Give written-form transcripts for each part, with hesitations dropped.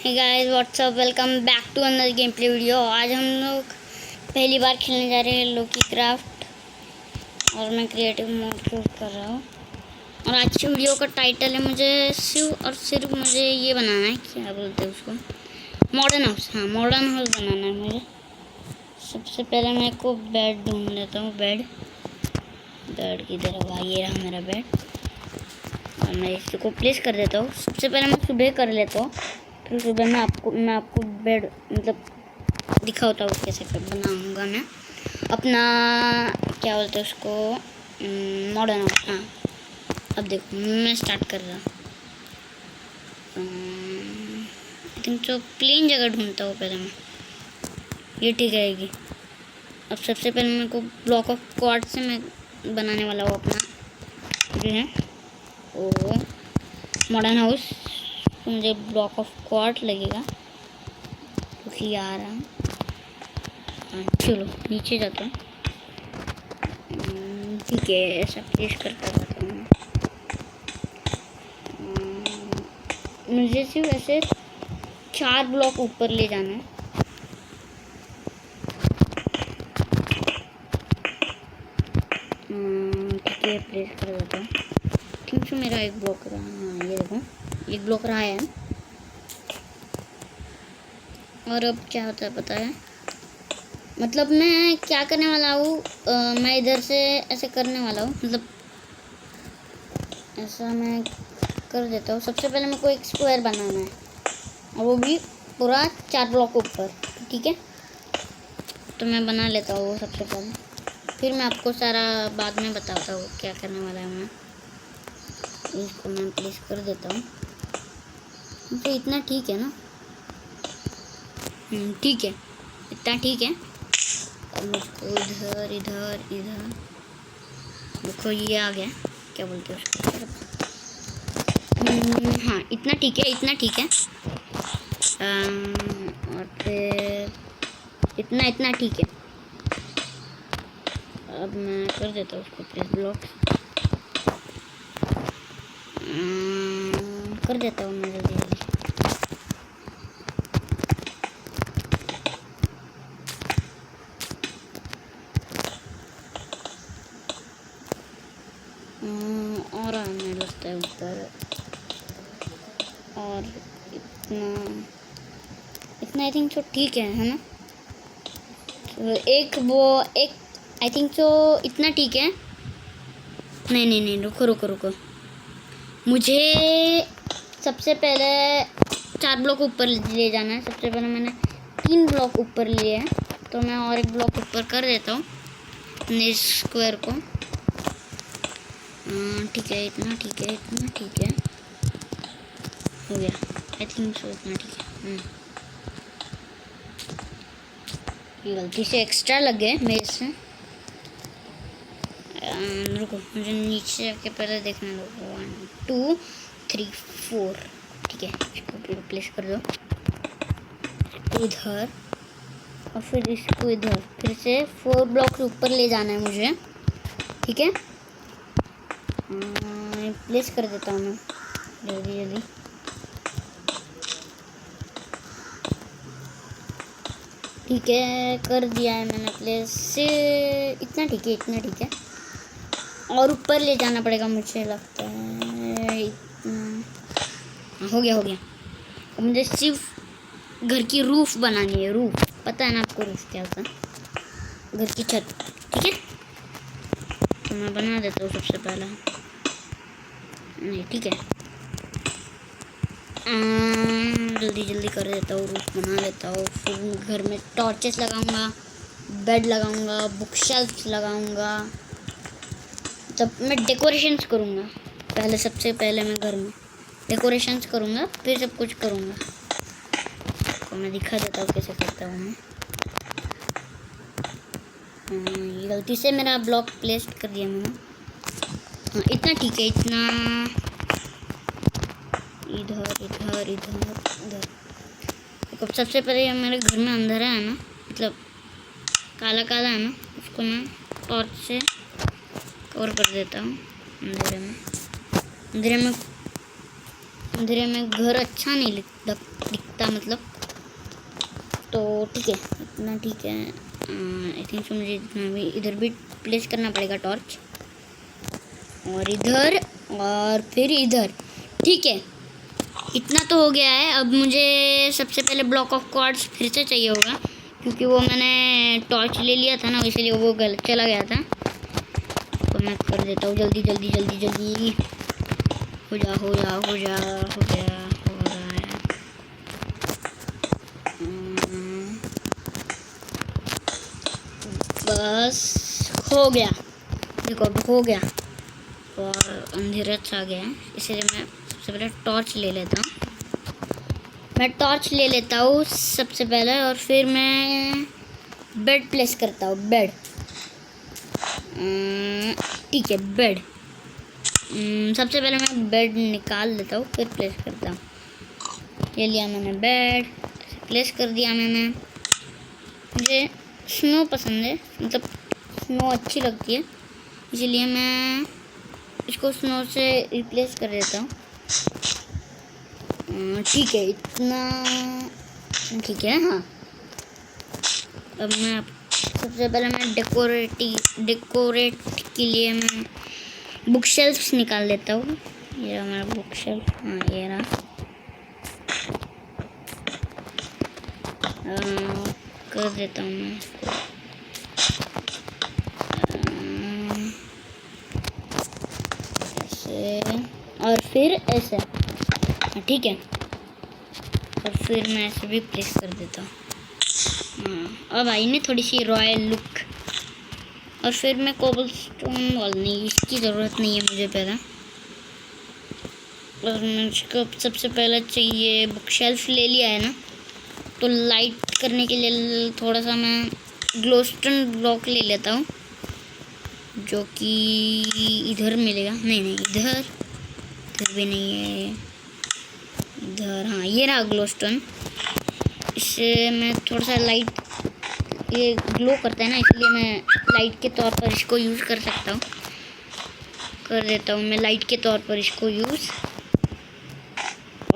Hey guys what's up, welcome back to another game play video. आज हम लोग पहली बार खेलने जा रहे हैं लोकी क्राफ्ट और मैं क्रिएटिव मोड चूज कर रहा हूँ। और आज की वीडियो का टाइटल है मुझे सिर्फ मुझे ये बनाना है, क्या बोलते हैं उसको, मॉडर्न हाउस। हाँ, मॉडर्न हाउस बनाना है मुझे। सबसे पहले मैं को बेड ढूंढ लेता हूँ। बेड किधर है भाई? ये रहा मेरा बेड और मैं इसको प्लेस कर देता हूँ। सबसे पहले मैं सुबह कर लेता हूँ, फिर सुबह मैं आपको बेड मतलब दिखाता हूँ कैसे बनाऊँगा मैं अपना, क्या बोलते हैं उसको, मॉडर्न हाउस। हाँ, अब देखो मैं स्टार्ट कर रहा हूँ। आई थिंक तो प्लेन जगह ढूंढता हूँ पहले मैं, ये ठीक रहेगी। अब सबसे पहले मेरे को ब्लॉक ऑफ क्वार्ट्ज से मैं बनाने वाला हूँ अपना जो है वो मॉडर्न हाउस। तो मुझे ब्लॉक ऑफ क्वार्ट्ज लगेगा क्योंकि आ रहा हूँ। हाँ चलो नीचे जाता हूँ। ठीक है, ऐसा प्लेस करता जाता हूँ। मुझे सिर्फ ऐसे 4 ब्लॉक ऊपर ले जाना है। ठीक है, प्लेस कर देता हूँ। क्योंकि मेरा एक ब्लॉक रहा, हाँ ये देखो एक ब्लॉक रहा है। और अब क्या होता है पता है, मतलब मैं क्या करने वाला हूँ, मैं इधर से ऐसे करने वाला हूँ, मतलब ऐसा मैं कर देता हूँ। सबसे पहले मेरे को एक स्क्वायर बनाना है और वो भी पूरा 4 ब्लॉक ऊपर। ठीक है, तो मैं बना लेता हूँ सबसे पहले, फिर मैं आपको सारा बाद में बताता हूँ क्या करने वाला है मैं। इसको मैं प्लेस कर देता हूँ। तो इतना ठीक है ना? ठीक है, इतना ठीक है। अब मुझको इधर इधर इधर देखो ये आ गया, क्या बोलते हैं उसको, हाँ इतना ठीक है, इतना ठीक है। और फिर इतना ठीक है। अब मैं कर देता हूँ उसको प्लेस ब्लॉक, कर देता हूँ मैं जल्दी जल्दी। और आने लगता है ऊपर, और इतना आई थिंक तो ठीक है ना? तो एक आई थिंक तो इतना ठीक है। नहीं, रुको। मुझे सबसे पहले 4 ब्लॉक ऊपर ले जाना है। सबसे पहले मैंने 3 ब्लॉक ऊपर लिए हैं, तो मैं और एक ब्लॉक ऊपर कर देता हूँ अपने स्क्वायर को। ठीक है, इतना ठीक है, हो गया आई थिंक सो, इतना ठीक है। गलती से एक्स्ट्रा लग गए मेरे से। रुको, मुझे नीचे आके पहले देखने दो। 1 2 3 4 ठीक है, इसको प्लेस कर दो इधर और फिर इसको इधर, फिर से 4 ब्लॉक ऊपर ले जाना है मुझे। ठीक है, प्लेस कर देता हूँ मैं जल्दी। ठीक है, कर दिया है मैंने प्लेस से। इतना ठीक है, और ऊपर ले जाना पड़ेगा मुझे लगता है। इतना हो गया। अब मुझे सिर्फ घर की रूफ बनानी है। रूफ पता है ना आपको, रूफ क्या होता है? घर की छत। ठीक है, तो मैं बना देता हूँ सबसे पहले। नहीं ठीक है, जल्दी कर देता हूँ, रूफ बना लेता हूँ। फिर घर में टॉर्चेस लगाऊंगा, बेड लगाऊंगा, बुक शेल्फ लगाऊंगा, तब मैं डेकोरेशंस करूँगा। सबसे पहले मैं घर में डेकोरेशंस करूँगा, फिर सब कुछ करूँगा। तो मैं दिखा देता हूँ कैसे करता हूँ मैं। ये गलती से मेरा ब्लॉक प्लेस कर दिया मैंने। हाँ इतना ठीक है, इतना इधर। तो सबसे पहले मेरे घर में अंधेरा है ना, मतलब काला है ना, उसको मैं टॉर्च से कवर कर देता हूँ। अंधेरे में घर अच्छा नहीं दिखता था मतलब। तो ठीक है, इतना ठीक है। आई थिंक सो मुझे इतना भी इधर भी प्लेस करना पड़ेगा टॉर्च, और इधर और फिर इधर। ठीक है, इतना तो हो गया है। अब मुझे सबसे पहले ब्लॉक ऑफ क्वार्ट्ज फिर से चाहिए होगा, क्योंकि वो मैंने टॉर्च ले लिया था ना, इसलिए वो गलत चला गया था। तो मैं कर देता हूँ जल्दी जल्दी जल्दी जल्दी। हो जा हो जा हो जा हो गया, हो रहा है। बस हो गया, देखो अब हो गया। और अंधेरा आ गया है, इसलिए मैं सबसे पहले टॉर्च ले लेता हूँ। मैं टॉर्च ले लेता हूँ सबसे पहले, और फिर मैं बेड प्लेस करता हूँ। बेड, ठीक है, बेड। सबसे पहले मैं बेड निकाल लेता हूँ, फिर प्लेस करता हूँ। ये लिया मैंने बेड, प्लेस कर दिया मैंने। मुझे स्नो पसंद है, मतलब स्नो अच्छी लगती है, इसलिए मैं इसको स्नो से रिप्लेस कर देता हूँ। ठीक है, इतना ठीक है। हाँ, अब मैं सबसे पहले मैं डेकोरेट के लिए मैं बुक शेल्फ्स निकाल लेता हूँ। ये हमारा बुक शेल्फ, हाँ ये रहा। कर देता हूँ मैं ऐसे, और फिर ऐसे। हाँ ठीक है, और फिर मैं ऐसे भी प्लेस कर देता हूँ। हाँ, अब आई नहीं थोड़ी सी रॉयल लुक। और फिर मैं कोबलस्टोन वॉल, नहीं इसकी ज़रूरत नहीं है मुझे पहला। और मुझको सबसे पहले चाहिए बुक शेल्फ ले लिया है ना, तो लाइट करने के लिए थोड़ा सा मैं ग्लोस्टोन ब्लॉक ले लेता हूँ, जो कि इधर मिलेगा। नहीं नहीं, इधर भी नहीं है, इधर। हाँ ये रहा ग्लोस्टोन। इससे मैं थोड़ा सा लाइट, ये ग्लो करता है ना, इसलिए मैं लाइट के तौर पर इसको यूज़ कर सकता हूँ। कर देता हूँ मैं लाइट के तौर पर इसको यूज़।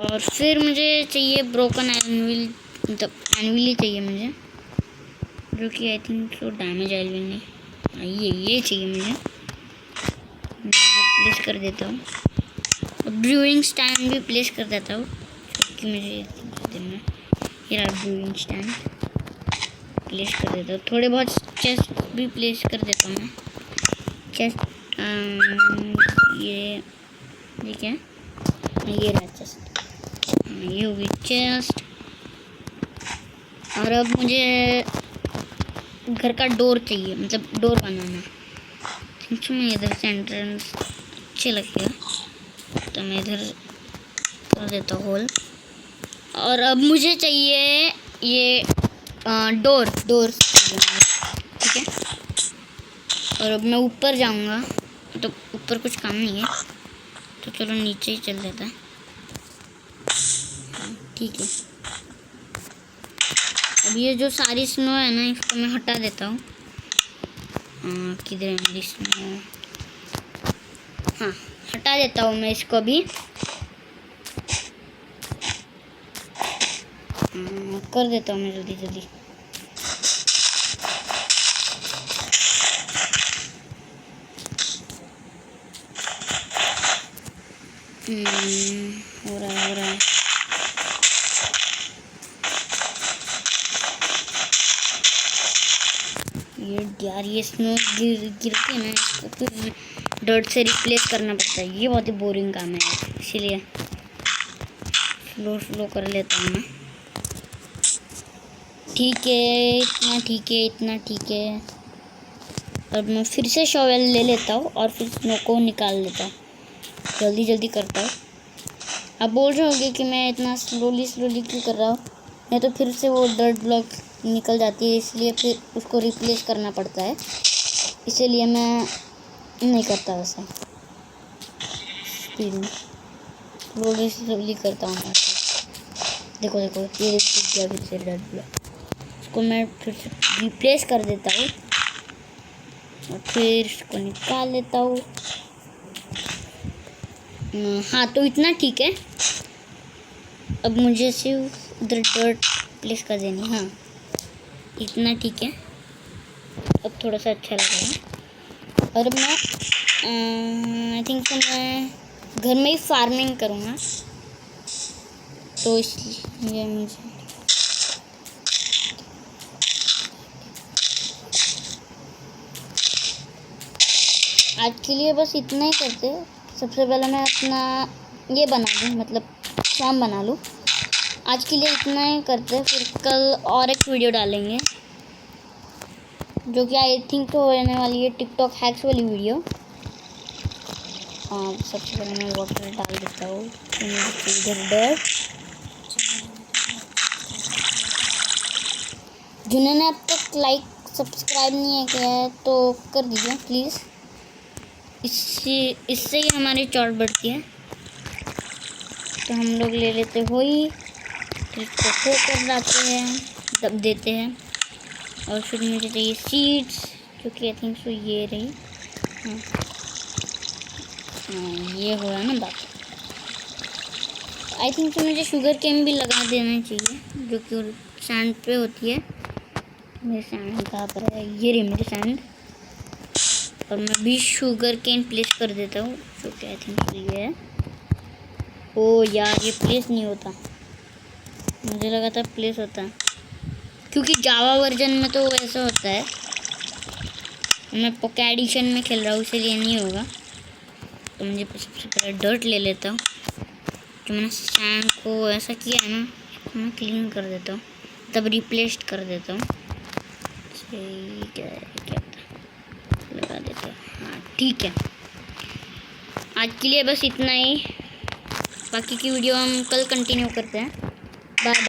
और फिर मुझे चाहिए ब्रोकन एनविल, मतलब एनविल ही चाहिए मुझे, जो कि I think so damage anvil नहीं। ये चाहिए मुझे, प्लेस कर देता हूँ। और ब्रूइंग स्टैंड भी प्लेस कर देता हूँ, क्योंकि मुझे देना। ये रहा ब्रूइंग स्टैंड, प्लेस कर देता हूँ। थोड़े बहुत चेस्ट भी प्लेस कर देता हूँ मैं। चेस्ट, ये ठीक है, ये रहा चेस्ट, ये होगी चेस्ट। और अब मुझे घर का डोर चाहिए, मतलब डोर बनाना। क्योंकि मैं इधर से एंट्रेंस अच्छे लगेगा, तो मैं इधर कर देता हूँ होल। और अब मुझे चाहिए ये डोर ठीक है। और अब मैं ऊपर जाऊंगा, तो ऊपर कुछ काम नहीं है, तो चलो नीचे ही चल देता है। ठीक है, अब ये जो सारी स्नो है ना, इसको मैं हटा देता हूँ। किधर है मेरी स्नो? हाँ, हटा देता हूँ मैं इसको भी। कर देता हूँ मैं जल्दी जल्दी। हो रहा है। यार ये स्नो गिरती है ना, इसको फिर डर्ट से रिप्लेस करना पड़ता है। ये बहुत ही बोरिंग काम है, इसीलिए स्लो कर लेता हूँ मैं। ठीक है, इतना ठीक है। अब मैं फिर से शॉवेल ले लेता हूँ और फिर स्नो को निकाल लेता हूँ। जल्दी जल्दी करता हूँ। आप बोल रहे होंगे कि मैं इतना स्लोली क्यों कर रहा हूँ। नहीं तो फिर से वो डर्ट ब्लॉक निकल जाती है, इसलिए फिर उसको रिप्लेस करना पड़ता है। इसीलिए मैं नहीं करता वैसा, स्पीड में स्लोली करता हूँ। देखो ये टूट गया फिर से डर्ट ब्लॉक। इसको मैं फिर से रिप्लेस कर देता हूँ और फिर इसको निकाल लेता हूँ। हाँ, तो इतना ठीक है। अब मुझे सिर्फ उधर डर्ट प्लेस कर देनी, हाँ इतना ठीक है। अब थोड़ा सा अच्छा लग रहा है। और मैं आई थिंक मैं घर में ही फार्मिंग करूँगा, तो इसलिए मुझे आज के लिए बस इतना ही करते। सबसे पहले मैं अपना ये बना दूँ, मतलब फार्म बना लूँ। आज के लिए इतना ही करते, फिर कल और एक वीडियो डालेंगे जो कि आई थिंक तो होने वाली है टिकटॉक हैक्स वाली वीडियो। सबसे पहले मैं वाटर डाल देता हूँ इधर डर। जिन्होंने अब तक लाइक सब्सक्राइब नहीं किया है तो कर दीजिए प्लीज़, इससे ही हमारी चौड़ बढ़ती है। तो हम लोग ले लेते हो ही, फिर इसको खो कर जाते हैं, दब देते हैं। और फिर मुझे चाहिए सीड्स, जो कि आई थिंक सो ये रही। हाँ ये हो रहा ना बात। आई थिंक सो मुझे शुगर केन भी लगा देना चाहिए, जो कि सैंड पे होती है। मेरे सैंड कहाँ पर है, ये रही मेरी सैंड। और मैं भी शुगर केन प्लेस कर देता हूँ, जो कि आई थिंक ये है। ओ यार ये प्लेस नहीं होता, मुझे लगा था प्लेस होता, क्योंकि जावा वर्जन में तो ऐसा होता है। मैं पोकेट एडिशन में खेल रहा हूँ इसलिए नहीं होगा। तो मुझे सबसे पहले डर्ट ले लेता हूँ, जो मैंने सैंड को ऐसा किया है ना, मैं क्लीन कर देता हूँ, तब रिप्लेस कर देता हूँ। क्या लगा देता हूँ, हाँ ठीक है। आज के लिए बस इतना ही, बाकी की वीडियो हम कल कंटिन्यू करते हैं। बाय।